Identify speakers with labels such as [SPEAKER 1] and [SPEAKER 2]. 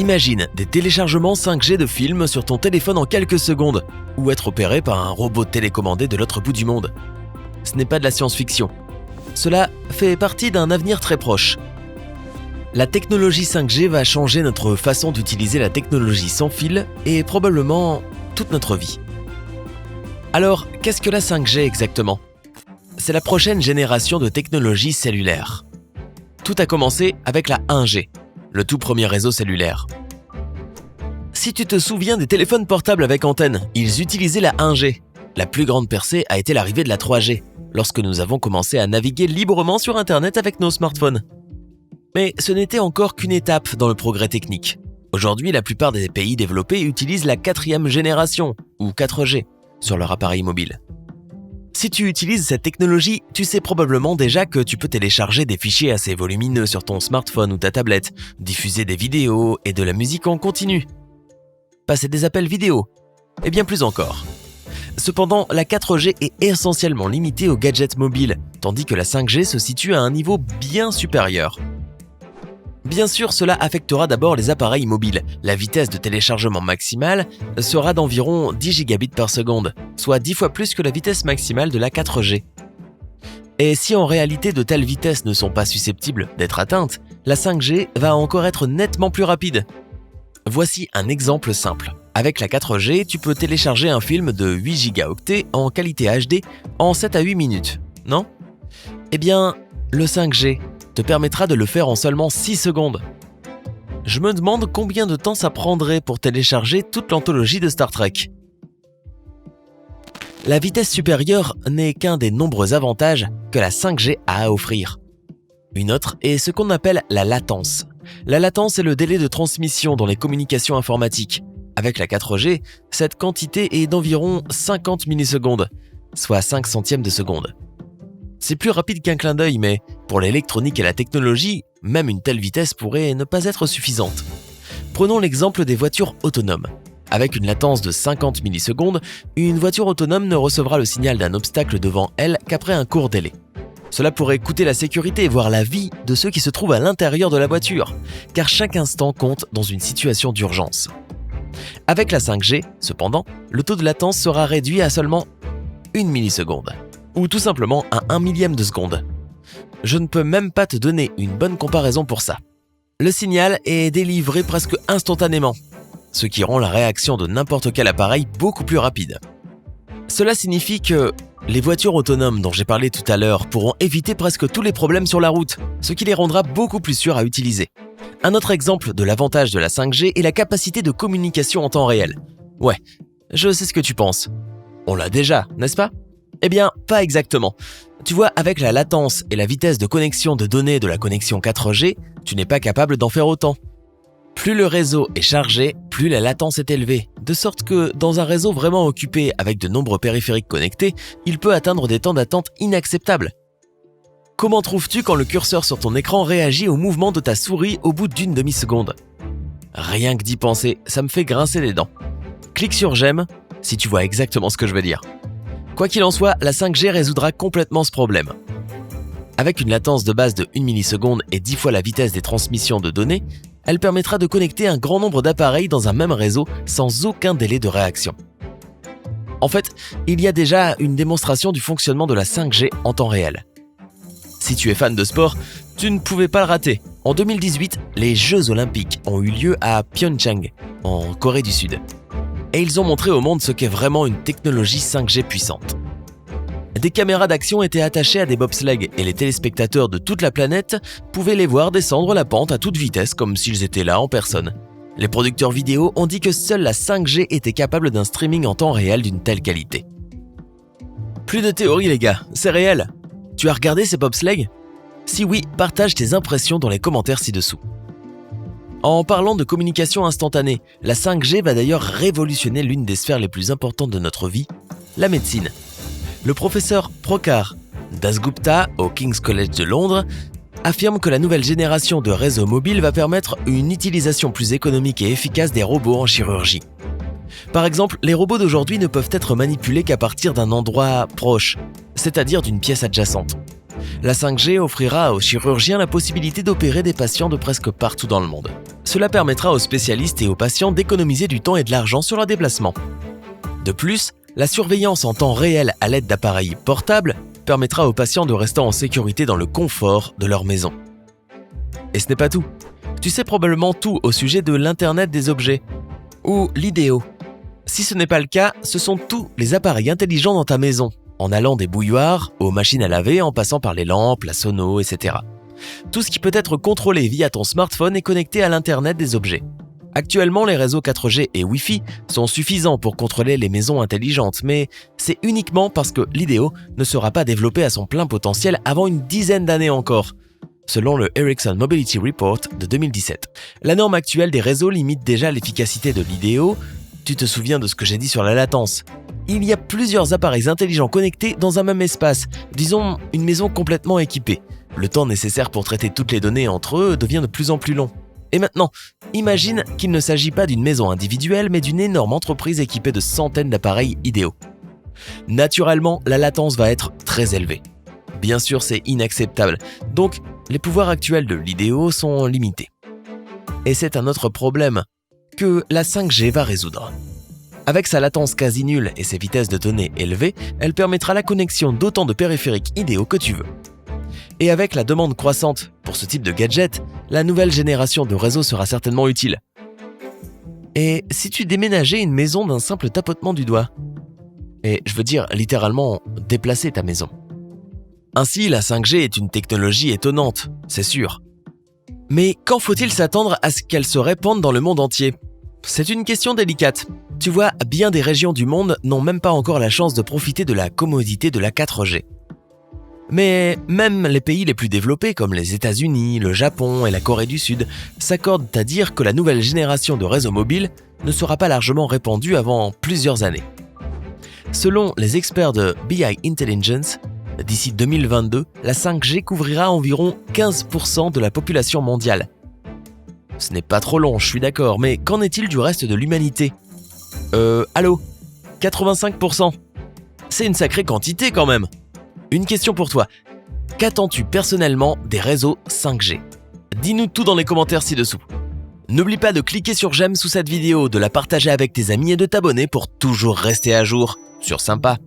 [SPEAKER 1] Imagine des téléchargements 5G de films sur ton téléphone en quelques secondes, ou être opéré par un robot télécommandé de l'autre bout du monde. Ce n'est pas de la science-fiction. Cela fait partie d'un avenir très proche. La technologie 5G va changer notre façon d'utiliser la technologie sans fil et probablement toute notre vie. Alors, qu'est-ce que la 5G exactement ? C'est la prochaine génération de technologie cellulaire. Tout a commencé avec la 1G, le tout premier réseau cellulaire. Si tu te souviens des téléphones portables avec antenne, ils utilisaient la 1G. La plus grande percée a été l'arrivée de la 3G, lorsque nous avons commencé à naviguer librement sur Internet avec nos smartphones. Mais ce n'était encore qu'une étape dans le progrès technique. Aujourd'hui, la plupart des pays développés utilisent la 4e génération, ou 4G, sur leur appareil mobile. Si tu utilises cette technologie, tu sais probablement déjà que tu peux télécharger des fichiers assez volumineux sur ton smartphone ou ta tablette, diffuser des vidéos et de la musique en continu, passer des appels vidéo, et bien plus encore. Cependant, la 4G est essentiellement limitée aux gadgets mobiles, tandis que la 5G se situe à un niveau bien supérieur. Bien sûr, cela affectera d'abord les appareils mobiles. La vitesse de téléchargement maximale sera d'environ 10 gigabits par seconde, soit 10 fois plus que la vitesse maximale de la 4G. Et si en réalité de telles vitesses ne sont pas susceptibles d'être atteintes, la 5G va encore être nettement plus rapide. Voici un exemple simple. Avec la 4G, tu peux télécharger un film de 8 gigaoctets en qualité HD en 7 à 8 minutes, non ? Eh bien, le 5G te permettra de le faire en seulement 6 secondes. Je me demande combien de temps ça prendrait pour télécharger toute l'anthologie de Star Trek. La vitesse supérieure n'est qu'un des nombreux avantages que la 5G a à offrir. Une autre est ce qu'on appelle la latence. La latence est le délai de transmission dans les communications informatiques. Avec la 4G, cette quantité est d'environ 50 millisecondes, soit 5 centièmes de seconde. C'est plus rapide qu'un clin d'œil, mais pour l'électronique et la technologie, même une telle vitesse pourrait ne pas être suffisante. Prenons l'exemple des voitures autonomes. Avec une latence de 50 millisecondes, une voiture autonome ne recevra le signal d'un obstacle devant elle qu'après un court délai. Cela pourrait coûter la sécurité, voire la vie de ceux qui se trouvent à l'intérieur de la voiture, car chaque instant compte dans une situation d'urgence. Avec la 5G, cependant, le taux de latence sera réduit à seulement 1 milliseconde, ou tout simplement à 1 millième de seconde. Je ne peux même pas te donner une bonne comparaison pour ça. Le signal est délivré presque instantanément, ce qui rend la réaction de n'importe quel appareil beaucoup plus rapide. Cela signifie que les voitures autonomes dont j'ai parlé tout à l'heure pourront éviter presque tous les problèmes sur la route, ce qui les rendra beaucoup plus sûrs à utiliser. Un autre exemple de l'avantage de la 5G est la capacité de communication en temps réel. Ouais, je sais ce que tu penses. On l'a déjà, n'est-ce pas ? Eh bien, pas exactement. Tu vois, avec la latence et la vitesse de connexion de données de la connexion 4G, tu n'es pas capable d'en faire autant. Plus le réseau est chargé, plus la latence est élevée, de sorte que dans un réseau vraiment occupé avec de nombreux périphériques connectés, il peut atteindre des temps d'attente inacceptables. Comment trouves-tu quand le curseur sur ton écran réagit au mouvement de ta souris au bout d'une demi-seconde ? Rien que d'y penser, ça me fait grincer les dents. Clique sur j'aime si tu vois exactement ce que je veux dire. Quoi qu'il en soit, la 5G résoudra complètement ce problème. Avec une latence de base de 1 milliseconde et 10 fois la vitesse des transmissions de données, elle permettra de connecter un grand nombre d'appareils dans un même réseau sans aucun délai de réaction. En fait, il y a déjà une démonstration du fonctionnement de la 5G en temps réel. Si tu es fan de sport, tu ne pouvais pas le rater. En 2018, les Jeux Olympiques ont eu lieu à Pyeongchang, en Corée du Sud. Et ils ont montré au monde ce qu'est vraiment une technologie 5G puissante. Des caméras d'action étaient attachées à des bobsleighs et les téléspectateurs de toute la planète pouvaient les voir descendre la pente à toute vitesse comme s'ils étaient là en personne. Les producteurs vidéo ont dit que seule la 5G était capable d'un streaming en temps réel d'une telle qualité. Plus de théorie les gars, c'est réel. Tu as regardé ces bobsleighs ? Si oui, partage tes impressions dans les commentaires ci-dessous. En parlant de communication instantanée, la 5G va d'ailleurs révolutionner l'une des sphères les plus importantes de notre vie, la médecine. Le professeur Prokar Dasgupta au King's College de Londres affirme que la nouvelle génération de réseaux mobiles va permettre une utilisation plus économique et efficace des robots en chirurgie. Par exemple, les robots d'aujourd'hui ne peuvent être manipulés qu'à partir d'un endroit proche, c'est-à-dire d'une pièce adjacente. La 5G offrira aux chirurgiens la possibilité d'opérer des patients de presque partout dans le monde. Cela permettra aux spécialistes et aux patients d'économiser du temps et de l'argent sur leurs déplacements. De plus, la surveillance en temps réel à l'aide d'appareils portables permettra aux patients de rester en sécurité dans le confort de leur maison. Et ce n'est pas tout. Tu sais probablement tout au sujet de l'Internet des objets, ou l'IDEO. Si ce n'est pas le cas, ce sont tous les appareils intelligents dans ta maison, en allant des bouilloires aux machines à laver en passant par les lampes, la sono, etc. Tout ce qui peut être contrôlé via ton smartphone est connecté à l'Internet des objets. Actuellement, les réseaux 4G et Wi-Fi sont suffisants pour contrôler les maisons intelligentes, mais c'est uniquement parce que l'IDEO ne sera pas développé à son plein potentiel avant une dizaine d'années encore, selon le Ericsson Mobility Report de 2017. La norme actuelle des réseaux limite déjà l'efficacité de l'IDEO. Tu te souviens de ce que j'ai dit sur la latence. Il y a plusieurs appareils intelligents connectés dans un même espace, disons une maison complètement équipée. Le temps nécessaire pour traiter toutes les données entre eux devient de plus en plus long. Et maintenant, imagine qu'il ne s'agit pas d'une maison individuelle, mais d'une énorme entreprise équipée de centaines d'appareils IDEO. Naturellement, la latence va être très élevée. Bien sûr, c'est inacceptable, donc les pouvoirs actuels de l'IDEO sont limités. Et c'est un autre problème que la 5G va résoudre. Avec sa latence quasi nulle et ses vitesses de données élevées, elle permettra la connexion d'autant de périphériques IDEO que tu veux. Et avec la demande croissante pour ce type de gadget, la nouvelle génération de réseaux sera certainement utile. Et si tu déménageais une maison d'un simple tapotement du doigt? Et je veux dire littéralement déplacer ta maison. Ainsi, la 5G est une technologie étonnante, c'est sûr. Mais quand faut-il s'attendre à ce qu'elle se répande dans le monde entier? C'est une question délicate. Tu vois, bien des régions du monde n'ont même pas encore la chance de profiter de la commodité de la 4G. Mais même les pays les plus développés comme les États-Unis, le Japon et la Corée du Sud s'accordent à dire que la nouvelle génération de réseaux mobiles ne sera pas largement répandue avant plusieurs années. Selon les experts de BI Intelligence, d'ici 2022, la 5G couvrira environ 15% de la population mondiale. Ce n'est pas trop long, je suis d'accord, mais qu'en est-il du reste de l'humanité? Allô 85%. C'est une sacrée quantité quand même. Une question pour toi. Qu'attends-tu personnellement des réseaux 5G? Dis-nous tout dans les commentaires ci-dessous. N'oublie pas de cliquer sur j'aime sous cette vidéo, de la partager avec tes amis et de t'abonner pour toujours rester à jour sur Sympa.